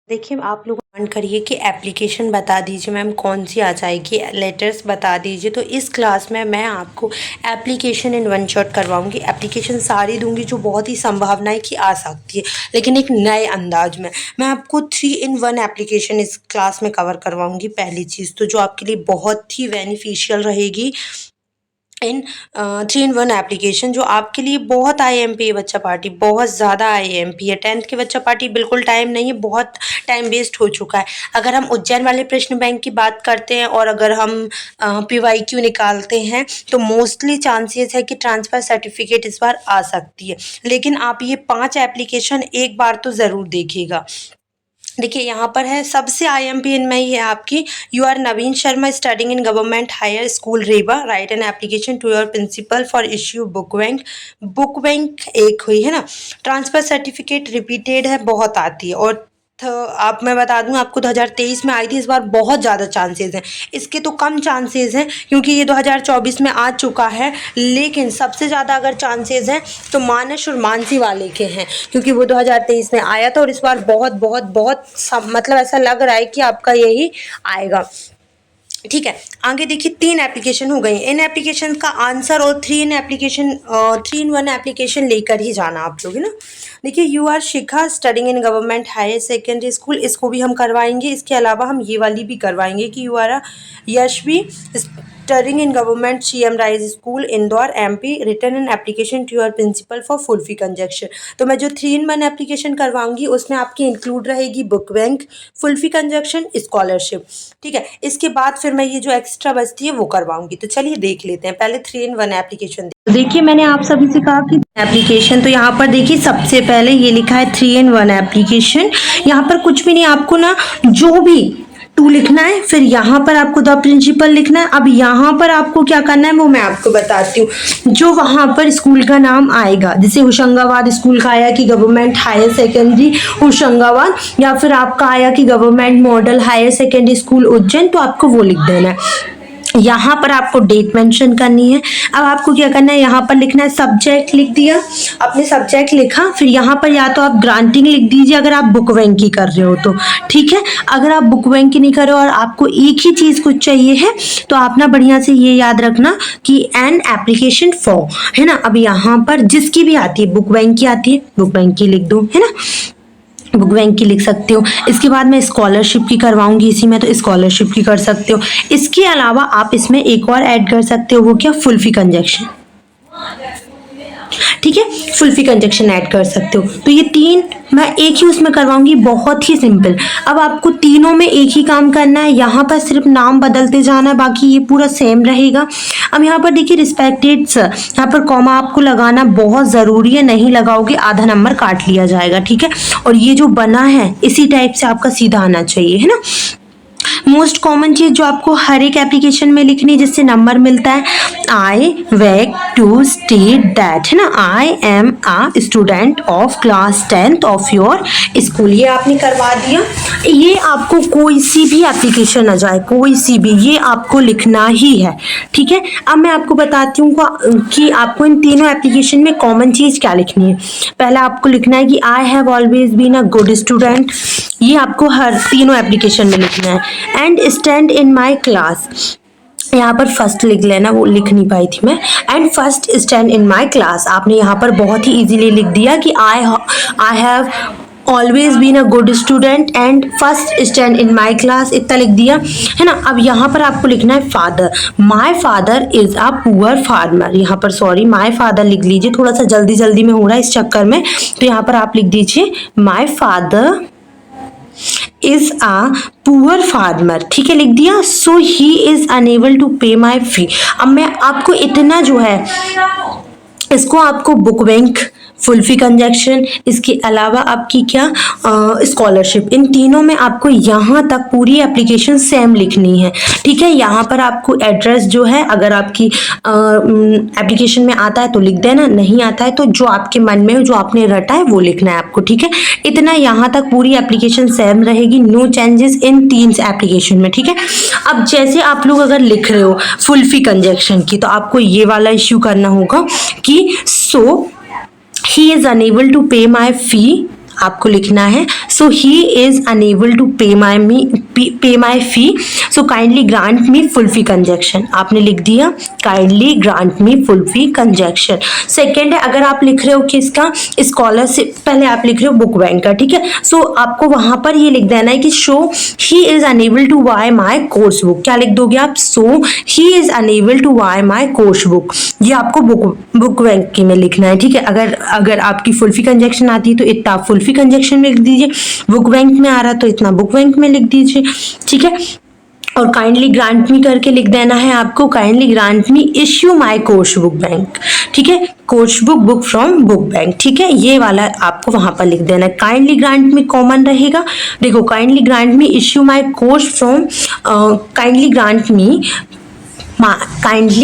देखिए, आप लोग कमेंट करिए कि एप्लीकेशन बता दीजिए मैम कौन सी आ जाएगी, लेटर्स बता दीजिए। तो इस क्लास में मैं आपको एप्लीकेशन इन वन शॉट करवाऊंगी। एप्लीकेशन सारी दूंगी जो बहुत ही संभावना है कि आ सकती है, लेकिन एक नए अंदाज में। मैं आपको 3 in 1 एप्लीकेशन इस क्लास में कवर करवाऊंगी। पहली चीज़ तो जो आपके लिए बहुत ही बेनिफिशियल रहेगी इन 3 in 1 एप्लीकेशन, जो आपके लिए बहुत आईएमपी है। बच्चा पार्टी बहुत ज़्यादा आईएमपी है। 10th के बच्चा पार्टी बिल्कुल टाइम नहीं है, बहुत टाइम वेस्ट हो चुका है। अगर हम उज्जैन वाले प्रश्न बैंक की बात करते हैं और अगर हम PYQ निकालते हैं तो मोस्टली चांसेस है कि ट्रांसफ़र सर्टिफिकेट इस बार आ सकती है। लेकिन आप ये 5 एप्लीकेशन एक बार तो ज़रूर देखिएगा। देखिए, यहाँ पर है सबसे आईएमपी इनमें ही है आपकी, you are Naveen Sharma studying in government higher school Rewa, write an application to your principal for issue book bank. Book bank एक हुई है ना। ट्रांसफ़र सर्टिफिकेट रिपीटेड है, बहुत आती है। और आप मैं बता दूं आपको 2023 में आई थी, इस बार बहुत ज़्यादा चांसेस हैं। इसके तो कम चांसेस हैं क्योंकि ये 2024 में आ चुका है, लेकिन सबसे ज़्यादा अगर चांसेस हैं तो मानस और मानसी वाले के हैं, क्योंकि वो 2023 में आया था और इस बार बहुत बहुत बहुत मतलब ऐसा लग रहा है कि आपका यही आएगा। ठीक है, आगे देखिए 3 एप्लीकेशन हो गई। इन एप्लीकेशन का आंसर और 3 in 1 एप्लीकेशन लेकर ही जाना आप लोग, है ना। देखिए, you are Shikha studying in government higher secondary school, इसको भी हम करवाएंगे। इसके अलावा हम ये वाली भी करवाएंगे कि you are Yashvi studying in government CM rise school Indore MP, written an application to your principal for full fee concession. तो मैं जो 3 in 1 एप्लीकेशन करवाऊंगी उसमें आपकी इंक्लूड रहेगी book bank, full fee conjunction, scholarship. ठीक है, इसके बाद फिर मैं ये जो एक्स्ट्रा बचती है वो करवाऊंगी। तो चलिए देख लेते हैं पहले 3 in 1 एप्लीकेशन। देखिए, मैंने आप सभी से कहा कि एप्लीकेशन, तो यहाँ पर देखिए सबसे पहले ये लिखा है 3 in 1 एप्लीकेशन। यहाँ पर कुछ भी नहीं, आपको ना जो भी टू लिखना है, फिर यहाँ पर आपको द प्रिंसिपल लिखना है। अब यहाँ पर आपको क्या करना है वो मैं आपको बताती हूँ। जो वहाँ पर स्कूल का नाम आएगा, जैसे होशंगाबाद स्कूल का आया कि गवर्नमेंट हायर सेकेंडरी होशंगाबाद, या फिर आपका आया कि government model higher secondary school Ujjain, तो आपको वो लिख देना है। यहाँ पर आपको डेट मेंशन करनी है। अब आपको क्या करना है, यहाँ पर लिखना है सब्जेक्ट, लिख दिया, अपने सब्जेक्ट लिखा। फिर यहाँ पर या तो आप ग्रांटिंग लिख दीजिए अगर आप बुक बैंक की कर रहे हो तो, ठीक है। अगर आप बुक बैंक की नहीं कर रहे हो और आपको एक ही चीज़ कुछ चाहिए है तो आप ना बढ़िया से ये याद रखना कि एन एप्लीकेशन फॉर, है ना। अब यहाँ पर जिसकी भी आती है, बुक बैंक की आती है, बुक बैंक की लिख दो, है ना, बुक बैंक की लिख सकते हो। इसके बाद मैं स्कॉलरशिप की करवाऊंगी इसी में, तो स्कॉलरशिप की कर सकते हो। इसके अलावा आप इसमें एक और ऐड कर सकते हो, वो क्या, फुल फी कंजक्शन। ठीक है, फुल फी कंजक्शन ऐड कर सकते हो। तो ये 3 मैं एक ही उसमें करवाऊंगी, बहुत ही सिंपल। अब आपको तीनों में एक ही काम करना है, यहाँ पर सिर्फ नाम बदलते जाना है, बाकी ये पूरा सेम रहेगा। अब यहाँ पर देखिए रिस्पेक्टेड सर, यहाँ पर कॉमा आपको लगाना बहुत ज़रूरी है, नहीं लगाओगे आधा नंबर काट लिया जाएगा, ठीक है। और ये जो बना है इसी टाइप से आपका सीधा आना चाहिए, है ना। मोस्ट कॉमन चीज जो आपको हर एक एप्लीकेशन में लिखनी, जिससे नंबर मिलता है, I beg to state that, है ना, I am a student of class 10th of your school, ये आपने करवा दिया। ये आपको कोई सी भी एप्लीकेशन आ जाए, कोई सी भी, ये आपको लिखना ही है, ठीक है। अब मैं आपको बताती हूँ कि आपको इन तीनों एप्लीकेशन में कॉमन चीज क्या लिखनी है। पहला आपको लिखना है कि I have always been a good student, ये आपको हर तीनों एप्लीकेशन में लिखना है। And stand in my class, यहाँ पर फर्स्ट लिख लेना, वो लिख नहीं पाई थी मैं। And first stand in my class, आपने यहाँ पर बहुत ही इजीली लिख दिया कि I have always been a good student and first stand in my class, इतना लिख दिया, है ना। अब यहाँ पर आपको लिखना है father, my father is a poor farmer, यहाँ पर सॉरी माई फादर लिख लीजिए, थोड़ा सा जल्दी जल्दी में हो रहा है इस चक्कर में, तो यहाँ पर आप लिख दीजिए my father is a poor farmer, ठीक है, लिख दिया। सो he is unable to pay my फी। अब मैं आपको इतना जो है, इसको आपको book bank, full fee conjunction, इसके अलावा आपकी क्या स्कॉलरशिप, इन तीनों में आपको यहाँ तक पूरी एप्लीकेशन सेम लिखनी है, ठीक है। यहाँ पर आपको एड्रेस जो है, अगर आपकी एप्लीकेशन में आता है तो लिख देना, नहीं आता है तो जो आपके मन में हो, जो आपने रटा है वो लिखना है आपको, ठीक है। इतना यहाँ तक पूरी एप्लीकेशन सेम रहेगी, नो चेंजेस इन 3 एप्लीकेशन में, ठीक है। अब जैसे आप लोग अगर लिख रहे हो फुल फी कंजक्शन की, तो आपको ये वाला इश्यू करना होगा कि so he is unable to pay my fee आपको लिखना है so he is unable to pay my fee so kindly grant me full fee concession. आपने लिख दिया kindly grant me full fee concession. Second है, अगर आप लिख रहे हो कि इसका स्कॉलरशिप, पहले आप लिख रहे हो बुक बैंक का, ठीक है, सो आपको वहां पर ये लिख देना है कि so he is unable to buy my course book. क्या लिख दोगे आप? So he is unable to buy my course book. ये आपको बुक बैंक की में लिखना है, ठीक है। अगर आपकी फुल फी कंजक्शन आती है तो इतना आप फुल फी कंजक्शन में लिख दीजिए, बुक बैंक में आ रहा तो इतना बुक बैंक में लिख दीजिए, ठीक है। और काइंडली ग्रांट मी करके लिख देना है आपको kindly grant me issue my course book bank, ठीक है, course book from book bank, ठीक है। ये वाला आपको वहां पर लिख देना है। काइंडली ग्रांट मी कॉमन रहेगा, देखो kindly grant me issue my course from kindly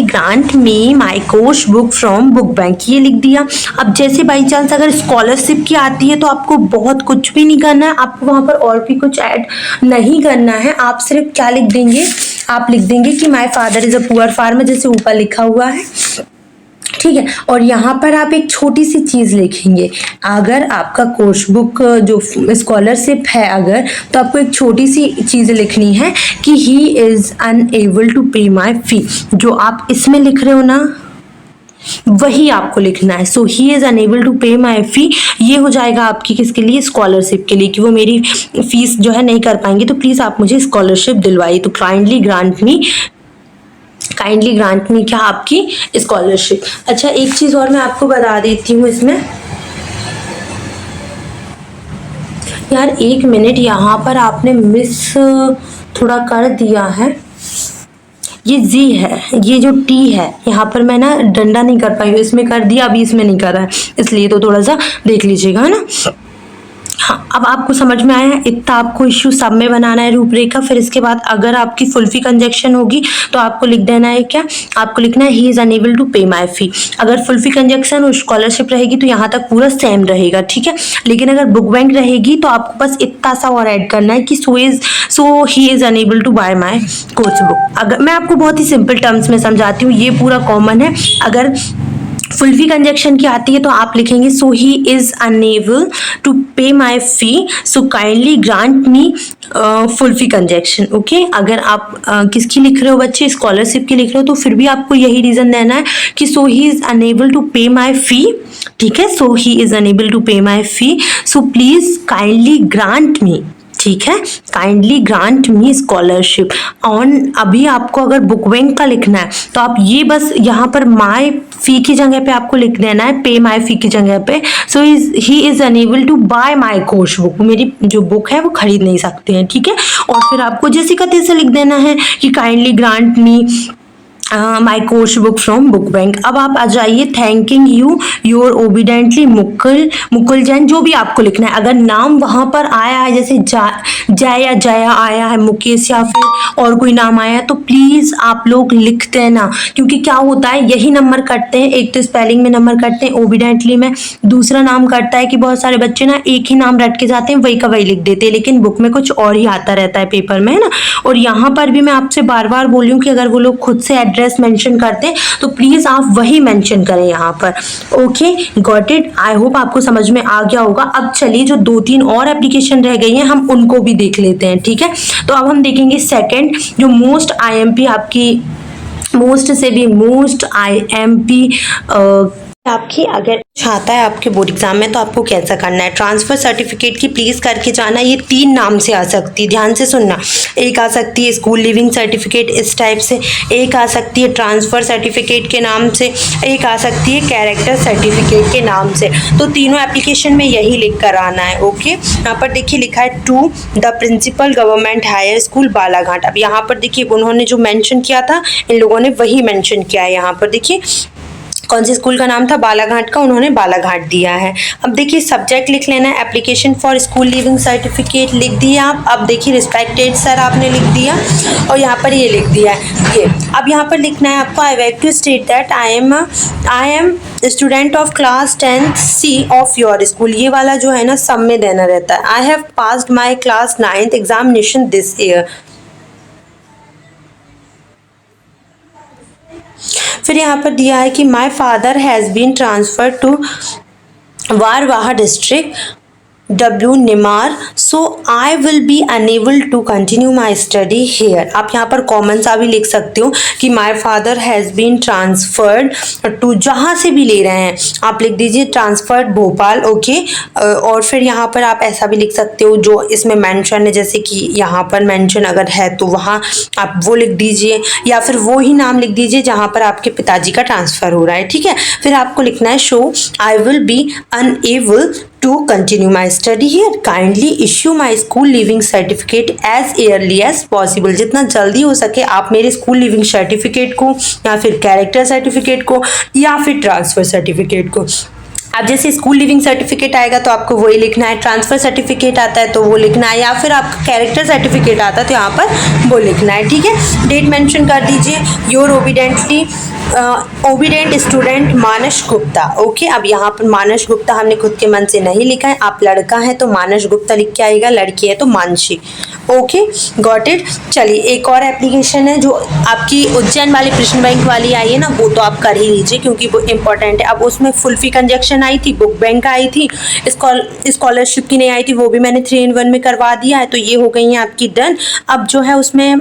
grant me my course book from book bank, ये लिख दिया। अब जैसे बाई चांस अगर स्कॉलरशिप की आती है तो आपको बहुत कुछ भी नहीं करना है, आपको वहां पर और भी कुछ ऐड नहीं करना है। आप सिर्फ क्या लिख देंगे, आप लिख देंगे कि my father is a poor farmer, जैसे ऊपर लिखा हुआ है, ठीक है। और यहाँ पर आप एक छोटी सी चीज लिखेंगे, अगर आपका कोर्स बुक जो स्कॉलरशिप है अगर, तो आपको एक छोटी सी चीज लिखनी है कि he is unable to pay my फी। जो आप इसमें लिख रहे हो ना वही आपको लिखना है। So he is unable to pay my फी, ये हो जाएगा आपकी किसके लिए? स्कॉलरशिप के लिए, कि वो मेरी फीस जो है नहीं कर पाएंगे, तो प्लीज आप मुझे स्कॉलरशिप दिलवाइए। तो काइंडली ग्रांट मी क्या? आपकी स्कॉलरशिप। अच्छा, एक चीज और मैं आपको बता देती हूँ इसमें, यार 1 मिनट, यहाँ पर आपने मिस थोड़ा कर दिया है। ये जी है, ये जो टी है यहाँ पर मैं ना डंडा नहीं कर पाई हूँ, इसमें कर दिया, अभी इसमें नहीं कर रहा है, इसलिए तो थोड़ा सा देख लीजिएगा, है ना। हाँ, अब आपको समझ में आया है। इतना आपको इश्यू सब में बनाना है रूपरेखा। फिर इसके बाद अगर आपकी फुल फी कंजक्शन होगी तो आपको लिख देना है क्या? आपको लिखना है ही is unable to pay my फी। अगर फुल फी कंजक्शन और स्कॉलरशिप रहेगी तो यहाँ तक पूरा सेम रहेगा, ठीक है। लेकिन अगर बुक बैंक रहेगी तो आपको बस इतना सा और ऐड करना है कि so he is unable to buy my course book. अगर मैं आपको बहुत ही सिंपल टर्म्स में समझाती हूँ, ये पूरा कॉमन है। अगर फुल फी कंजक्शन की आती है तो आप लिखेंगे so he is unable to pay my fee, so kindly grant me full fee concession, okay. अगर आप किसकी लिख रहे हो बच्चे? स्कॉलरशिप की लिख रहे हो, तो फिर भी आपको यही रीजन देना है कि so he is unable to pay my fee, ठीक है। So he is unable to pay my fee, so please kindly grant me, ठीक है, kindly grant me scholarship on. अभी आपको अगर बुक बैंक का लिखना है तो आप ये बस यहाँ पर माई फी की जगह पे आपको लिख देना है पे माई फी की जगह पे। So he is unable to buy my course book, मेरी जो बुक है वो खरीद नहीं सकते हैं, ठीक है। और फिर आपको जैसे का तैसे लिख देना है कि kindly grant me my course book from book bank. अब आप आ जाइए thanking you your obediently Mukul Jain, जो भी आपको लिखना है। अगर नाम वहां पर आया है जैसे जय या जया आया है, मुकेश या फिर और कोई नाम आया है, तो प्लीज आप लोग लिख देना, क्योंकि क्या होता है यही नंबर कटते हैं। एक तो स्पेलिंग में नंबर कटते हैं, ओबीडेंटली में। दूसरा नाम कटता है कि बहुत सारे बच्चे ना एक ही नाम रट के जाते हैं, वही का वही लिख देते हैं, लेकिन बुक में कुछ और ही आता रहता है पेपर में, है ना। और यहाँ पर भी मैं आपसे बार बार बोल रही हूँ कि अगर वो लोग खुद से एड्रेस मेंशन करते हैं तो प्लीज आप वही मेंशन करें यहाँ पर, okay. Got it? I hope आपको समझ में आ गया होगा। अब चलिए जो 2-3 और एप्लीकेशन रह गई हैं हम उनको भी देख लेते हैं, ठीक है। तो अब हम देखेंगे सेकंड, जो मोस्ट आईएमपी आपकी, मोस्ट से भी मोस्ट आईएमपी आपकी अगर आता है आपके बोर्ड एग्जाम में तो आपको कैसा करना है? ट्रांसफर सर्टिफिकेट की प्लीज करके जाना। ये 3 नाम से आ सकती है, ध्यान से सुनना। एक आ सकती है स्कूल लिविंग सर्टिफिकेट इस टाइप से, एक आ सकती है ट्रांसफर सर्टिफिकेट के नाम से, एक आ सकती है कैरेक्टर सर्टिफिकेट के नाम से। तो तीनों एप्लीकेशन में यही लिख कर आना है, ओके। यहाँ पर देखिए लिखा है to the principal government higher school Balaghat. अब यहाँ पर देखिए उन्होंने जो मेंशन किया था इन लोगों ने वही मेंशन किया है। यहाँ पर देखिए कौन सी स्कूल का नाम था? बालाघाट का, उन्होंने बालाघाट दिया है। अब देखिए सब्जेक्ट लिख लेना है, application for school leaving certificate लिख दिया आप। अब देखिए रिस्पेक्टेड सर आपने लिख दिया और यहाँ पर ये लिख दिया है ये। अब यहाँ पर लिखना है आपको I beg to state that I am student of class 10th C of your school. ये वाला जो है ना सब में देना रहता है। I have passed my class 9th examination this year. फिर यहाँ पर दिया है कि my father has been transfer to Barwaha district W Nimar, so I will be unable to continue my study here. आप यहाँ पर कॉमन सा भी लिख सकते हो कि my father has been transferred to, जहाँ से भी ले रहे हैं आप लिख दीजिए ट्रांसफर्ड भोपाल, ओके। और फिर यहाँ पर आप ऐसा भी लिख सकते हो जो इसमें मेंशन है, जैसे कि यहाँ पर मेंशन अगर है तो वहाँ आप वो लिख दीजिए, या फिर वो ही नाम लिख दीजिए जहाँ पर आपके पिताजी का ट्रांसफ़र हो रहा है, ठीक है। फिर आपको लिखना है show I will be unable to continue my study here. Kindly issue my school leaving certificate as early as possible. जितना जल्दी हो सके आप मेरे स्कूल लिविंग सर्टिफिकेट को, या फिर कैरेक्टर सर्टिफिकेट को, या फिर ट्रांसफ़र सर्टिफिकेट को, अब जैसे स्कूल लिविंग सर्टिफिकेट आएगा तो आपको वही लिखना है, ट्रांसफ़र सर्टिफिकेट आता है तो वो लिखना है, या फिर आपका कैरेक्टर सर्टिफिकेट आता है तो यहाँ पर वो लिखना है, ठीक है। डेट मेंशन कर दीजिए, your obedient student Manas Gupta, okay. अब यहाँ पर मानस गुप्ता हमने खुद के मन से नहीं लिखा है, आप लड़का है तो मानस गुप्ता लिख के आएगा, लड़की है तो मानसी, ओके, गॉट इट। चलिए एक और एप्लीकेशन है जो आपकी उज्जैन वाली प्रश्न बैंक वाली आई है ना, वो तो आप कर ही लीजिए क्योंकि वो इम्पोर्टेंट है। अब उसमें फुल फी कंजक्शन आई थी, बुक बैंक आई थी, स्कॉलरशिप की नहीं आई थी, वो भी मैंने 3 in 1 में करवा दिया है, तो ये हो गई है आपकी डन। अब जो है उसमें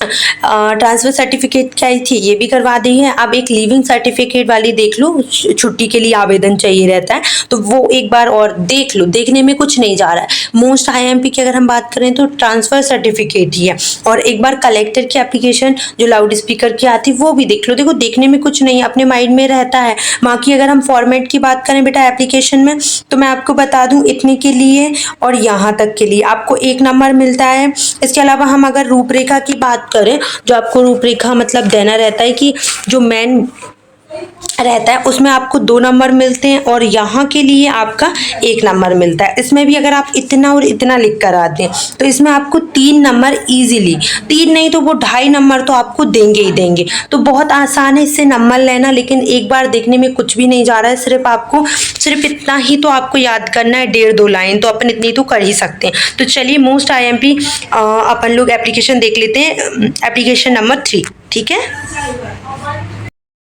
ट्रांसफ़र सर्टिफिकेट क्या थी ये भी करवा दी है। अब एक लिविंग सर्टिफिकेट वाली देख लो, छुट्टी के लिए आवेदन चाहिए रहता है तो वो एक बार और देख लो, देखने में कुछ नहीं जा रहा है। मोस्ट आईएमपी की अगर हम बात करें तो ट्रांसफ़र सर्टिफिकेट ही है। और एक बार कलेक्टर की एप्लीकेशन जो लाउड स्पीकर की आती वो भी देख लो, देखो देखने में कुछ नहीं अपने माइंड में रहता है। बाकी अगर हम फॉर्मेट की बात करें बेटा एप्लीकेशन में, तो मैं आपको बता दूँ इतने के लिए और यहाँ तक के लिए आपको 1 नंबर मिलता है। इसके अलावा हम अगर रूपरेखा की बात करें, जो आपको रूपरेखा मतलब देना रहता है कि जो मेन रहता है उसमें आपको 2 नंबर मिलते हैं और यहाँ के लिए आपका 1 नंबर मिलता है। इसमें भी अगर आप इतना और इतना लिख कर आते हैं तो इसमें आपको 3 नंबर इजीली, 3 नहीं तो वो 2.5 नंबर तो आपको देंगे ही देंगे। तो बहुत आसान है इससे नंबर लेना, लेकिन एक बार देखने में कुछ भी नहीं जा रहा है, सिर्फ इतना ही तो आपको याद करना है, 1.5-2 लाइन तो अपन इतनी तो कर ही सकते हैं। तो चलिए मोस्ट आईएमपी अपन लोग एप्लीकेशन देख लेते हैं, एप्लीकेशन नंबर 3, ठीक है।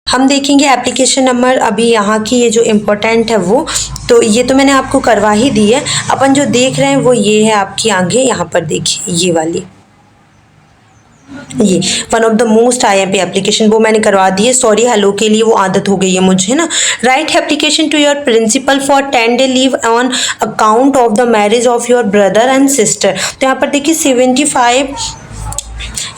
हम देखेंगे एप्लीकेशन नंबर अभी यहाँ की ये जो इम्पोर्टेंट है वो, तो ये तो मैंने आपको करवा ही दी है। अपन जो देख रहे हैं वो ये है आपकी आगे, यहाँ पर देखिए ये वाली, ये one of the most IMP application वो मैंने करवा दी है। सॉरी हेलो के लिए वो आदत हो गई है मुझे ना। Write application to your principal for 10 day leave on account of the marriage of your brother and sister. तो यहाँ पर देखिए 75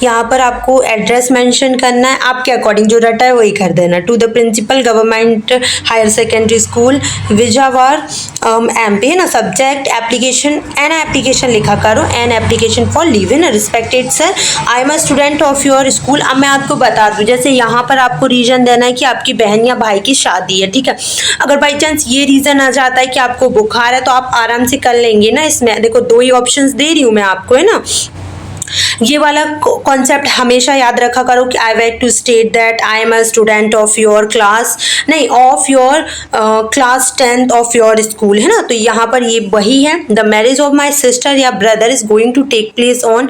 यहाँ पर आपको एड्रेस मेंशन करना है, आपके अकॉर्डिंग जो रटा है वही कर देना। To the principal government higher secondary school Bijawar MP है ना। सब्जेक्ट एप्लीकेशन, एन एप्लीकेशन लिखा करो, एन एप्लीकेशन फॉर लीव है ना। Respected sir I am a student of your school. अब मैं आपको बता दूँ, जैसे यहाँ पर आपको रीज़न देना है कि आपकी बहन या भाई की शादी है, ठीक है। अगर बाई चांस ये रीज़न आ जाता है कि आपको बुखार है तो आप आराम से कर लेंगे ना। इसमें देखो 2 ही ऑप्शंस दे रही हूँ मैं आपको, है ना। ये वाला कॉन्सेप्ट हमेशा याद रखा करो कि आई वैट to state that I am a student of your class, नहीं of your class 10th of your school, है ना। तो यहाँ पर ये वही है। The marriage of my sister या brother is going to take place on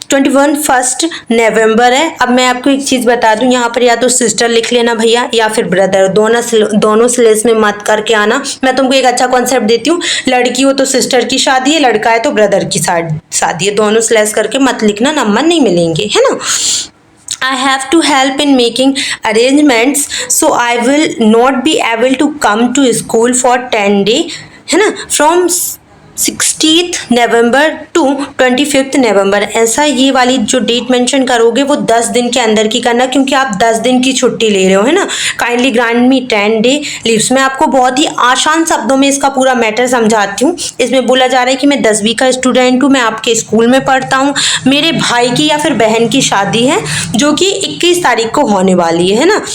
21 November है। अब मैं आपको एक चीज़ बता दूं, यहाँ पर या तो सिस्टर लिख लेना भैया या फिर ब्रदर, दोनों स्लेस में मत करके आना। मैं तुमको एक अच्छा कॉन्सेप्ट देती हूँ, लड़की हो तो सिस्टर की शादी है, लड़का है तो ब्रदर की शादी है, दोनों स्लेस करके मत लिखना, नंबर नहीं मिलेंगे, है ना। I have to help in making arrangements, so I will not be able to come to school for 10 days, है ना, from 16th November to 25th नवंबर। ऐसा ये वाली जो डेट मेंशन करोगे वो 10 दिन के अंदर की करना, क्योंकि आप 10 दिन की छुट्टी ले रहे हो, है ना। काइंडली ग्रांट मी 10 day लीव्स। मैं आपको बहुत ही आसान शब्दों में इसका पूरा मैटर समझाती हूँ। इसमें बोला जा रहा है कि मैं 10वीं का स्टूडेंट हूँ, मैं आपके स्कूल में पढ़ता हूँ, मेरे भाई की या फिर बहन की शादी है जो कि 21 तारीख को होने वाली है ना।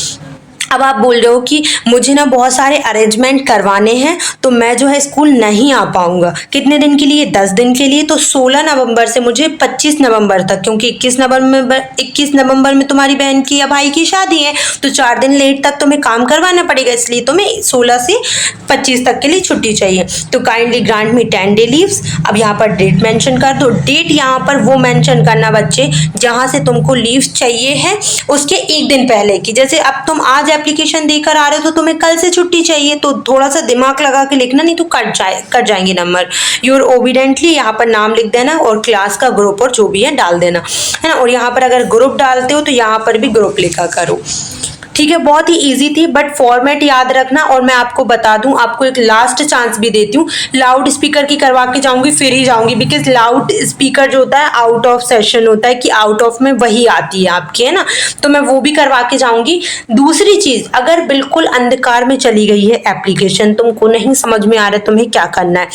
अब आप बोल रहे हो कि मुझे ना बहुत सारे अरेंजमेंट करवाने हैं तो मैं जो है स्कूल नहीं आ पाऊंगा। कितने दिन के लिए? 10 दिन के लिए। तो 16 नवंबर से मुझे 25 नवंबर तक, क्योंकि 21 नवंबर में तुम्हारी बहन की या भाई की शादी है, तो 4 दिन लेट तक तुम्हें काम करवाना पड़ेगा, इसलिए तुम्हें 16 से 25 तक के लिए छुट्टी चाहिए। तो काइंडली ग्रांट मी 10 day लीव्स। अब यहाँ पर डेट मेंशन कर दो। डेट यहाँ पर वो मेंशन करना बच्चे जहाँ से तुमको लीव चाहिए है उसके 1 दिन पहले की। जैसे अब तुम आज एप्लीकेशन देकर आ रहे हो तो तुम्हें कल से छुट्टी चाहिए, तो थोड़ा सा दिमाग लगा के लिखना, नहीं तो कट जाएंगे नंबर। यूर ओबिडेंटली यहाँ पर नाम लिख देना और क्लास का ग्रुप और जो भी है डाल देना, है ना। और यहाँ पर अगर ग्रुप डालते हो तो यहाँ पर भी ग्रुप लिखा करो, ठीक है। बहुत ही इजी थी, बट फॉर्मेट याद रखना। और मैं आपको बता दूं, आपको एक लास्ट चांस भी देती हूँ, लाउड स्पीकर की करवा के जाऊंगी, फिर ही जाऊंगी, बिकॉज लाउड स्पीकर जो होता है आउट ऑफ सेशन होता है, कि आउट ऑफ में वही आती है आपकी, है ना, तो मैं वो भी करवा के जाऊंगी। दूसरी चीज, अगर बिल्कुल अंधकार में चली गई है एप्लीकेशन, तुमको नहीं समझ में आ रहा है तुम्हें क्या करना है,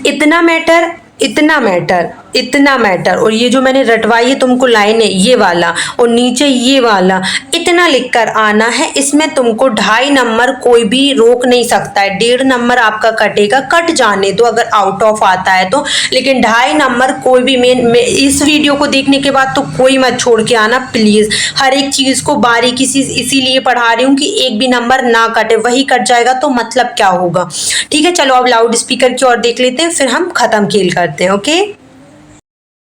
इतना मैटर, इतना मैटर, इतना मैटर, और ये जो मैंने रटवाई है तुमको लाइन है ये वाला और नीचे ये वाला, इतना लिखकर आना है। इसमें तुमको 2.5 नंबर कोई भी रोक नहीं सकता है, 1.5 नंबर आपका कटेगा, कट जाने दो अगर आउट ऑफ आता है तो, लेकिन 2.5 नंबर कोई भी इस वीडियो को देखने के बाद तो कोई मत छोड़ के आना प्लीज। हर एक चीज को बारीकी से इसीलिए पढ़ा रही हूँ कि एक भी नंबर ना कटे, वही कट जाएगा तो मतलब क्या होगा, ठीक है। चलो अब लाउड स्पीकर की ओर देख लेते हैं, फिर हम खत्म खेल करते हैं, ओके।